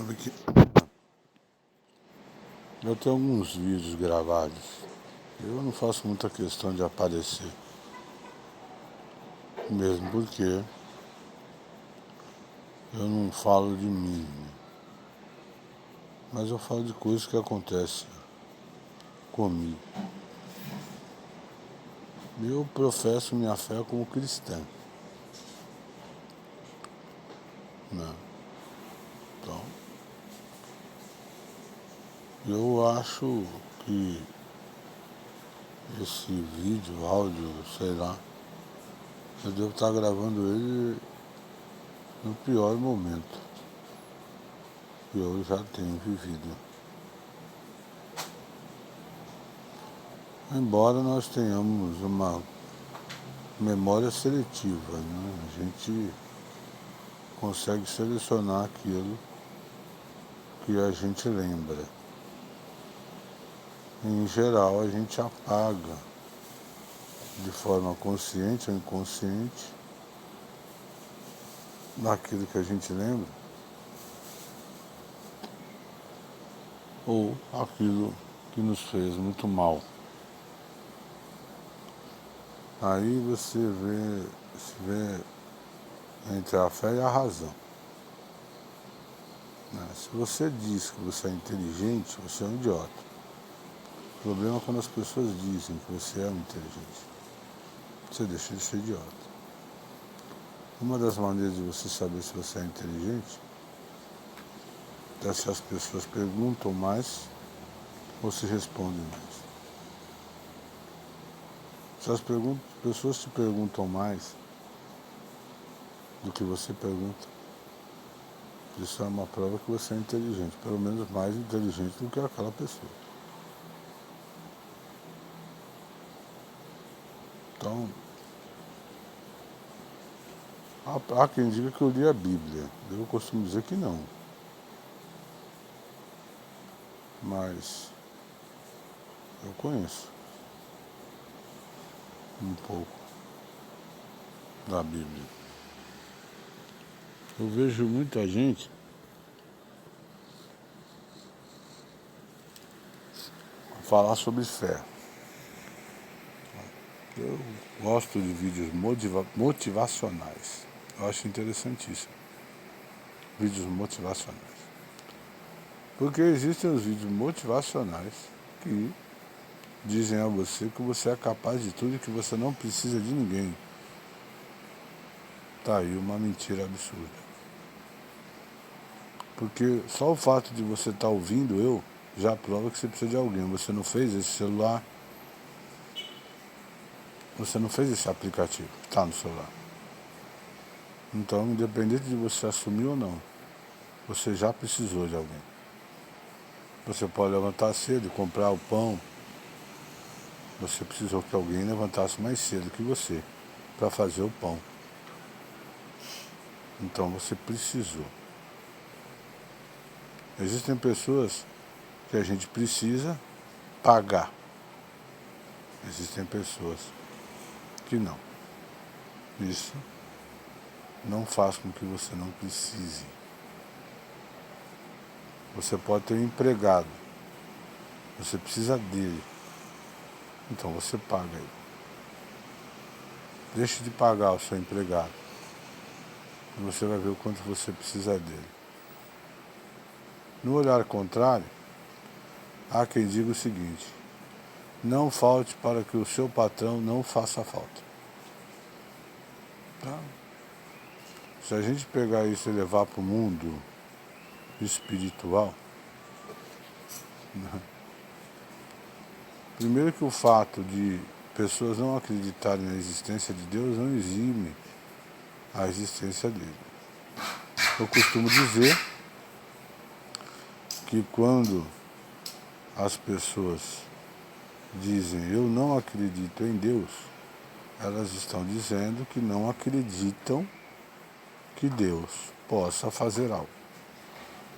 Sabe que eu tenho alguns vídeos gravados. Eu não faço muita questão de aparecer, mesmo porque eu não falo de mim, mas eu falo de coisas que acontecem comigo. Eu professo minha fé como cristão, né? Então, eu acho que esse vídeo, áudio, sei lá, eu devo estar gravando ele no pior momento que eu já tenho vivido. Embora nós tenhamos uma memória seletiva, né? A gente consegue selecionar aquilo que a gente lembra. Em geral, a gente apaga de forma consciente ou inconsciente daquilo que a gente lembra ou aquilo que nos fez muito mal. Aí você se vê entre a fé e a razão. Se você diz que você é inteligente, você é um idiota. O problema é quando as pessoas dizem que você é um inteligente. Você deixa de ser idiota. Uma das maneiras de você saber se você é inteligente é se as pessoas perguntam mais ou se respondem mais. Se as pessoas te perguntam mais do que você pergunta, isso é uma prova que você é inteligente, pelo menos mais inteligente do que aquela pessoa. Então, há quem diga que eu li a Bíblia. Eu costumo dizer que não. Mas eu conheço um pouco da Bíblia. Eu vejo muita gente falar sobre fé. Eu gosto de vídeos motivacionais. Eu acho interessantíssimo. Vídeos motivacionais. Porque existem os vídeos motivacionais que dizem a você que você é capaz de tudo e que você não precisa de ninguém. Tá aí uma mentira absurda. Porque só o fato de você estar ouvindo eu já prova que você precisa de alguém. Você não fez esse celular, você não fez esse aplicativo que está no celular. Então, independente de você assumir ou não, você já precisou de alguém. Você pode levantar cedo e comprar o pão. Você precisou que alguém levantasse mais cedo que você para fazer o pão. Então você precisou. Existem pessoas que a gente precisa pagar. Existem pessoas que não. Isso não faz com que você não precise. Você pode ter um empregado. Você precisa dele. Então você paga ele. Deixe de pagar o seu empregado. E você vai ver o quanto você precisa dele. No olhar contrário, há quem diga o seguinte: não falte para que o seu patrão não faça falta. Tá? Se a gente pegar isso e levar para o mundo espiritual, né? Primeiro que o fato de pessoas não acreditarem na existência de Deus não exime a existência dele. Eu costumo dizer que quando as pessoas dizem eu não acredito em Deus, elas estão dizendo que não acreditam que Deus possa fazer algo.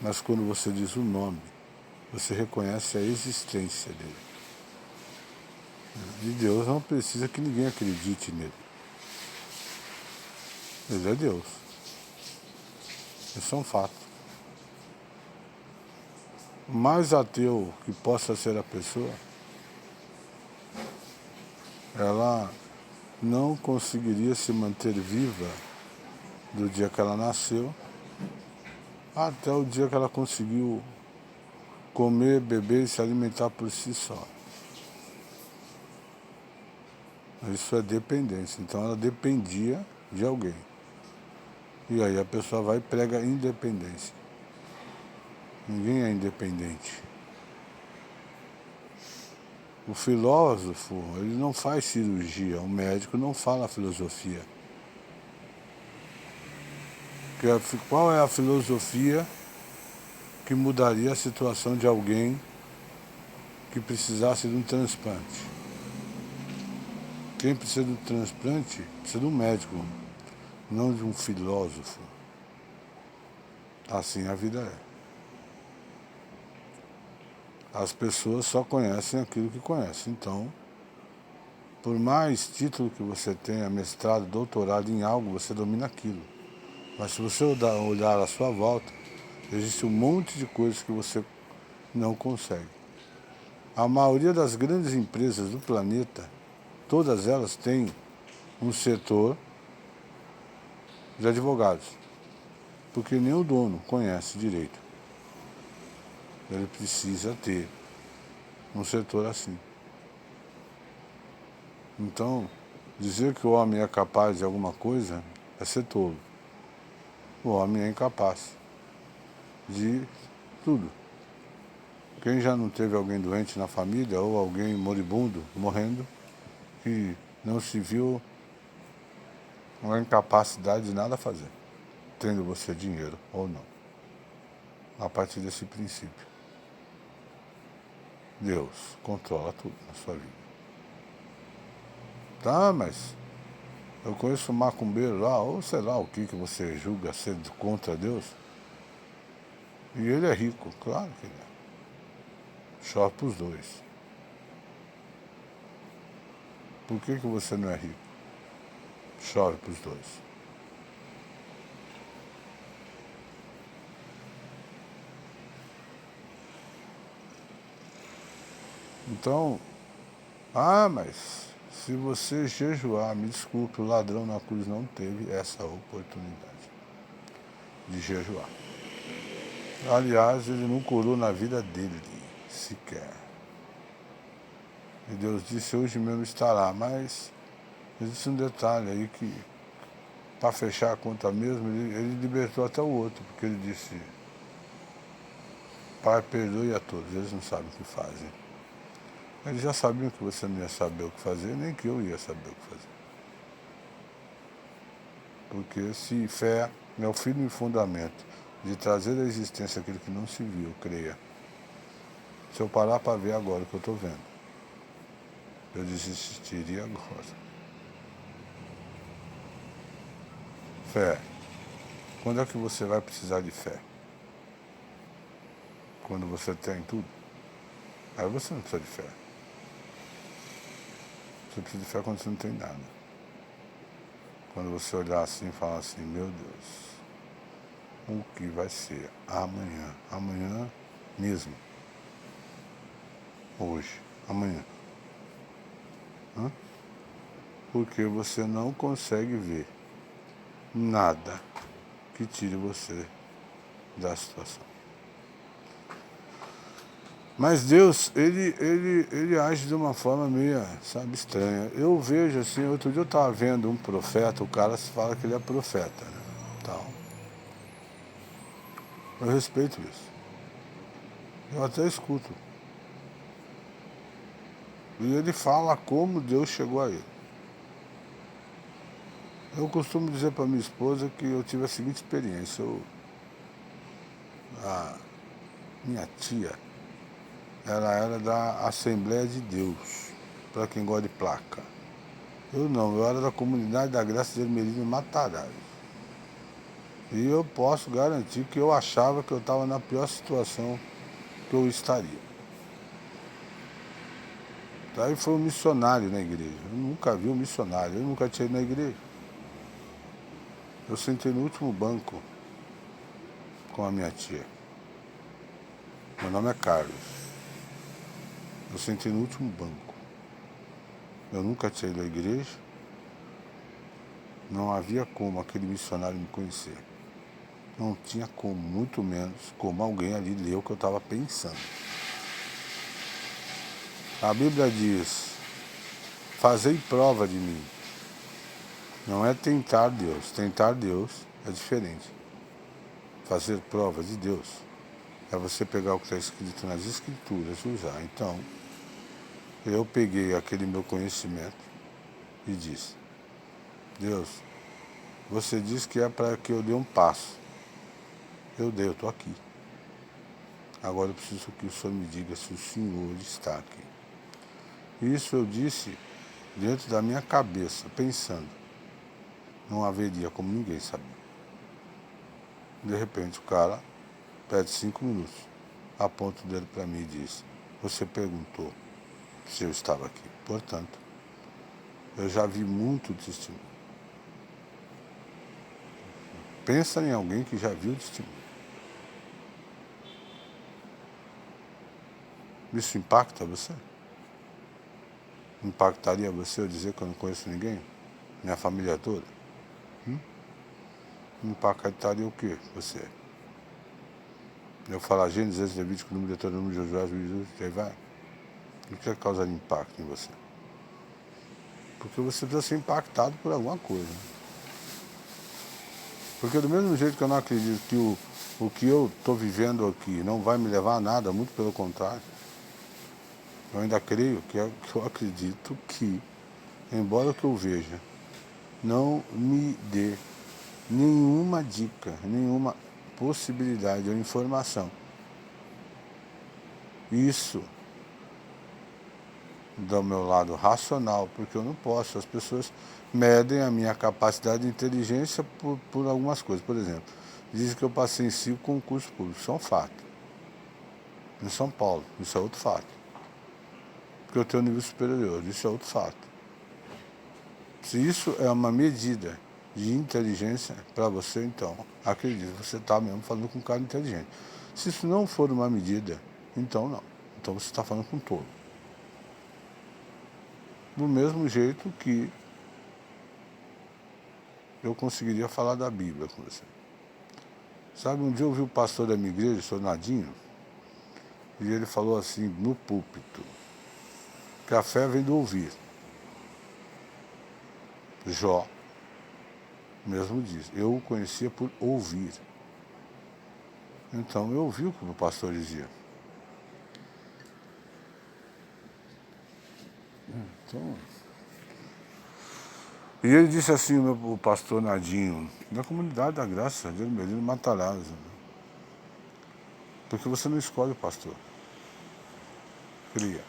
Mas quando você diz o nome, você reconhece a existência dele. E Deus não precisa que ninguém acredite nele. Ele é Deus. Isso é um fato. mais ateu que possa ser a pessoa, ela não conseguiria se manter viva do dia que ela nasceu até o dia que ela conseguiu comer, beber e se alimentar por si só. Isso é dependência. Então ela dependia de alguém. E aí a pessoa vai e prega independência. Ninguém é independente. O filósofo, ele não faz cirurgia, o médico não fala filosofia. Qual é a filosofia que mudaria a situação de alguém que precisasse de um transplante? Quem precisa de um transplante precisa de um médico, não de um filósofo. Assim a vida é. As pessoas só conhecem aquilo que conhecem. Então, por mais título que você tenha, mestrado, doutorado em algo, você domina aquilo. Mas se você olhar à sua volta, existe um monte de coisas que você não consegue. A maioria das grandes empresas do planeta, todas elas têm um setor de advogados, porque nem o dono conhece direito. Ele precisa ter um setor assim. Então, dizer que o homem é capaz de alguma coisa é ser tolo. O homem é incapaz de tudo. Quem já não teve alguém doente na família ou alguém moribundo, morrendo, que não se viu uma incapacidade de nada fazer, tendo você dinheiro ou não. A partir desse princípio, Deus controla tudo na sua vida. Tá, mas eu conheço um macumbeiro lá, ou sei lá o que você julga ser contra Deus, e ele é rico, claro que ele é. Chove pros dois. Por que você não é rico? Chove pros dois. Então, mas se você jejuar, me desculpe, o ladrão na cruz não teve essa oportunidade de jejuar. Aliás, ele não curou na vida dele, sequer. E Deus disse, hoje mesmo estará, mas existe um detalhe aí que, para fechar a conta mesmo, ele libertou até o outro, porque ele disse, Pai, perdoe a todos, eles não sabem o que fazem. Eles já sabiam que você não ia saber o que fazer, nem que eu ia saber o que fazer. Porque se fé é o firme fundamento de trazer à existência aquilo que não se viu, creia. Se eu parar para ver agora o que eu estou vendo, eu desistiria agora. Fé. Quando é que você vai precisar de fé? Quando você tem tudo? Aí você não precisa de fé. Você precisa de fé quando você não tem nada. Quando você olhar assim e falar assim, meu Deus, o que vai ser amanhã? Amanhã mesmo. Hoje. Amanhã. Porque você não consegue ver nada que tire você da situação. Mas Deus, ele age de uma forma meio, sabe, estranha. Eu vejo assim, outro dia eu estava vendo um profeta, o cara se fala que ele é profeta, né? Tal. Eu respeito isso. Eu até escuto. E ele fala como Deus chegou a ele. Eu costumo dizer para minha esposa que eu tive a seguinte experiência. A minha tia, ela era da Assembleia de Deus, para quem gosta de placa. Eu não, eu era da Comunidade da Graça de Ermelino Matarazzo. E eu posso garantir que eu achava que eu estava na pior situação que eu estaria. Daí foi um missionário na igreja. Eu nunca vi um missionário, eu nunca tinha ido na igreja. Eu sentei no último banco com a minha tia. Meu nome é Carlos. Eu sentei no último banco. Eu nunca tinha ido à igreja. Não havia como aquele missionário me conhecer. Não tinha como, muito menos, como alguém ali ler o que eu estava pensando. A Bíblia diz, fazei prova de mim. Não é tentar Deus. Tentar Deus é diferente. Fazer prova de Deus é você pegar o que está escrito nas Escrituras e usar. Então, eu peguei aquele meu conhecimento e disse, Deus, você disse que é para que eu dê um passo. Eu dei, eu estou aqui. Agora eu preciso que o Senhor me diga se o Senhor está aqui. Isso eu disse dentro da minha cabeça, pensando. Não haveria como ninguém saber. De repente o cara pede 5 minutos, aponta o dedo para mim e diz, você perguntou se eu estava aqui. Portanto, eu já vi muito testemunho. Pensa em alguém que já viu testemunho. Isso impacta você? Impactaria você eu dizer que eu não conheço ninguém? Minha família toda? Impactaria o que você? Eu falar Gênesis, Levítico, número de Deuteronômio, Josué, Jesus, aí vai. O que é causar impacto em você? Porque você precisa ser impactado por alguma coisa. Porque do mesmo jeito que eu não acredito que o que eu estou vivendo aqui não vai me levar a nada, muito pelo contrário. Eu ainda creio que eu acredito que, embora o que eu veja não me dê nenhuma dica, nenhuma possibilidade ou informação, isso do meu lado racional, porque eu não posso. As pessoas medem a minha capacidade de inteligência por algumas coisas. Por exemplo, dizem que eu passei em 5 concursos públicos. Isso é um fato. Em São Paulo, isso é outro fato. Porque eu tenho um nível superior, isso é outro fato. Se isso é uma medida de inteligência para você, então, acredite, você está mesmo falando com um cara inteligente. Se isso não for uma medida, então não. Então você está falando com um tolo. Do mesmo jeito que eu conseguiria falar da Bíblia com você. Sabe, um dia eu ouvi o pastor da minha igreja, o senhor Nadinho, e ele falou assim, no púlpito, que a fé vem do ouvir. Jó mesmo diz, eu o conhecia por ouvir. Então eu ouvi o que o pastor dizia. Então, e ele disse assim, o pastor Nadinho, na comunidade da Graça de Ermelino Matarazzo, porque você não escolhe o pastor, cria.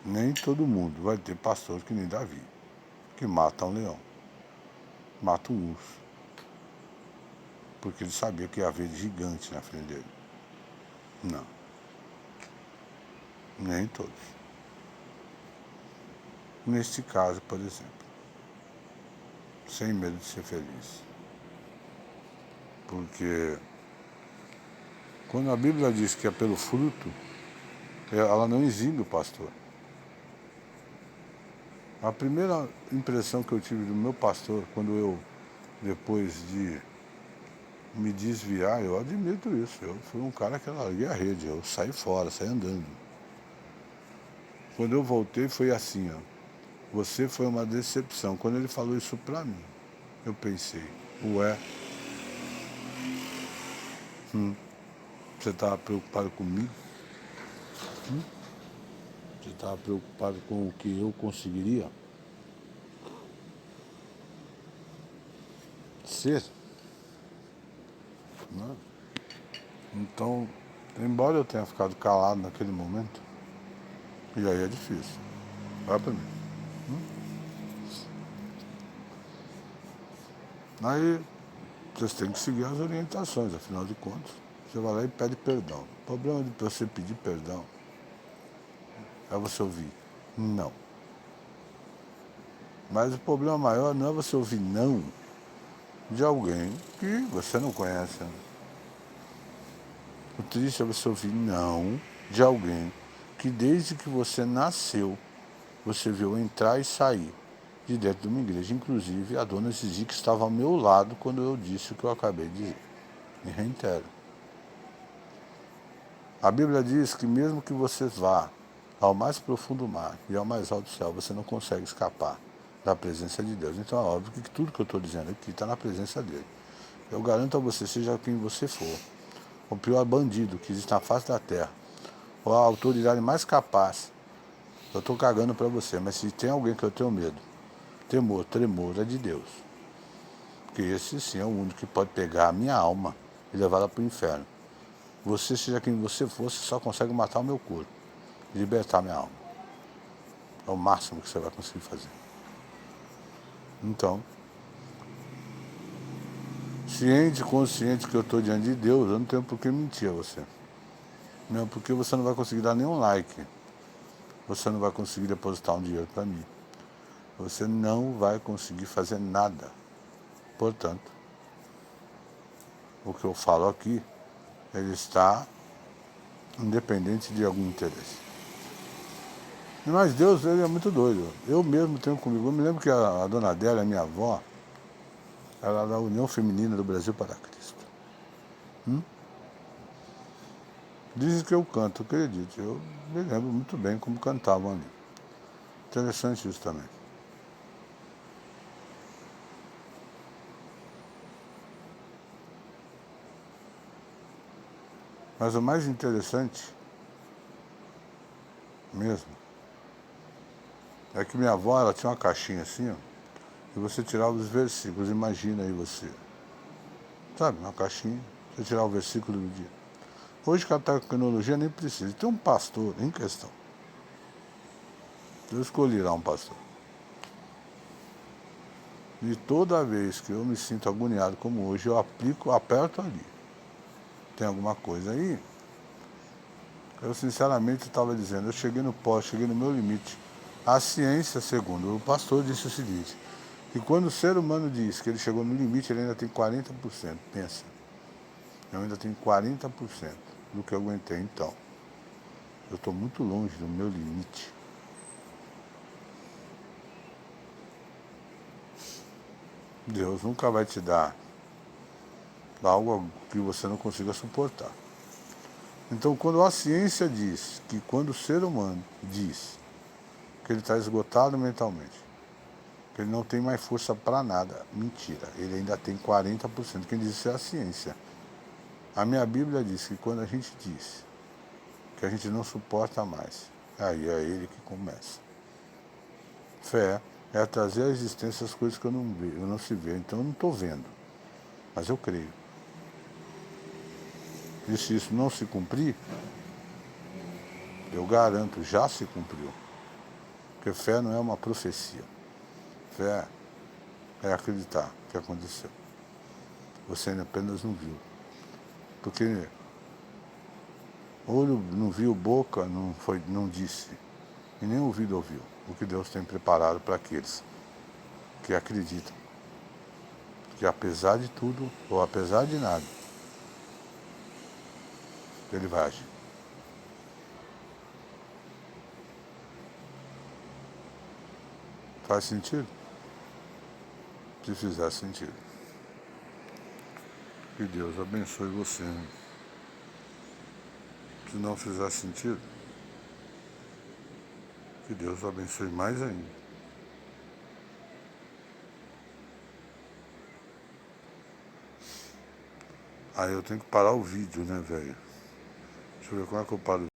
Nem todo mundo vai ter pastor que nem Davi, que mata um leão, mata um urso, porque ele sabia que ia haver gigante na frente dele. Não. Nem todos. Neste caso, por exemplo, sem medo de ser feliz. Porque quando a Bíblia diz que é pelo fruto, ela não exibe o pastor. A primeira impressão que eu tive do meu pastor, quando eu, depois de me desviar, eu admito isso. Eu fui um cara que larguei a rede, eu saí fora, saí andando. Quando eu voltei foi assim, ó. Você foi uma decepção. Quando ele falou isso pra mim, eu pensei, ué, você estava preocupado comigo? Você estava preocupado com o que eu conseguiria ser? Né? Então, embora eu tenha ficado calado naquele momento, e aí é difícil. Vai pra mim. Aí vocês têm que seguir as orientações, afinal de contas. Você vai lá e pede perdão. O problema de você pedir perdão é você ouvir não. Mas o problema maior não é você ouvir não de alguém que você não conhece. Né? O triste é você ouvir não de alguém que desde que você nasceu, você viu entrar e sair de dentro de uma igreja. Inclusive, a dona Zizi, que estava ao meu lado quando eu disse o que eu acabei de dizer. E reitero. A Bíblia diz que mesmo que você vá ao mais profundo mar e ao mais alto céu, você não consegue escapar da presença de Deus. Então é óbvio que tudo que eu estou dizendo aqui está na presença dele. Eu garanto a você, seja quem você for, o pior bandido que existe na face da terra, ou a autoridade mais capaz, eu estou cagando para você, mas se tem alguém que eu tenho medo, temor, tremor, é de Deus. Porque esse sim é o único que pode pegar a minha alma e levá-la para o inferno. Você, seja quem você for, você só consegue matar o meu corpo e libertar a minha alma. É o máximo que você vai conseguir fazer. Então, ciente, consciente que eu estou diante de Deus, eu não tenho por que mentir a você. Não, porque você não vai conseguir dar nenhum like. Você não vai conseguir depositar um dinheiro para mim. Você não vai conseguir fazer nada. Portanto, o que eu falo aqui, ele está independente de algum interesse. Mas Deus, ele é muito doido. Eu mesmo tenho comigo. Eu me lembro que a dona Adélia, minha avó, ela era da União Feminina do Brasil para Cristo. Dizem que eu canto, acredite. Eu me lembro muito bem como cantavam ali. Interessante isso também. Mas o mais interessante mesmo é que minha avó, ela tinha uma caixinha assim, ó, e você tirava os versículos. Imagina aí você. Sabe, uma caixinha, você tirar o versículo do dia. Hoje com a tecnologia nem precisa. Tem um pastor em questão. Eu escolhi lá um pastor. E toda vez que eu me sinto agoniado como hoje, eu aperto ali. Tem alguma coisa aí? Eu sinceramente estava dizendo, eu cheguei no pó, cheguei no meu limite. A ciência, segundo o pastor, disse o seguinte, que quando o ser humano diz que ele chegou no limite, ele ainda tem 40%. Pensa, eu ainda tenho 40% do que eu aguentei. Então, eu estou muito longe do meu limite. Deus nunca vai te dar algo que você não consiga suportar. Então, quando a ciência diz que quando o ser humano diz que ele está esgotado mentalmente, que ele não tem mais força para nada, mentira, ele ainda tem 40%. Quem diz isso é a ciência. A minha Bíblia diz que quando a gente diz que a gente não suporta mais, aí é ele que começa. Fé é trazer à existência as coisas que eu não vejo, eu não se vê, então eu não estou vendo, mas eu creio. E se isso não se cumprir, eu garanto, já se cumpriu. Porque fé não é uma profecia. Fé é acreditar que aconteceu. Você apenas não viu. Porque olho não viu, boca não disse, e nem ouvido ouviu o que Deus tem preparado para aqueles que acreditam que apesar de tudo, ou apesar de nada, ele vai agir. Faz sentido? Se fizer sentido. Que Deus abençoe você. Se não fizer sentido, que Deus abençoe mais ainda. Aí eu tenho que parar o vídeo, né, velho? Deixa eu ver como é que eu paro.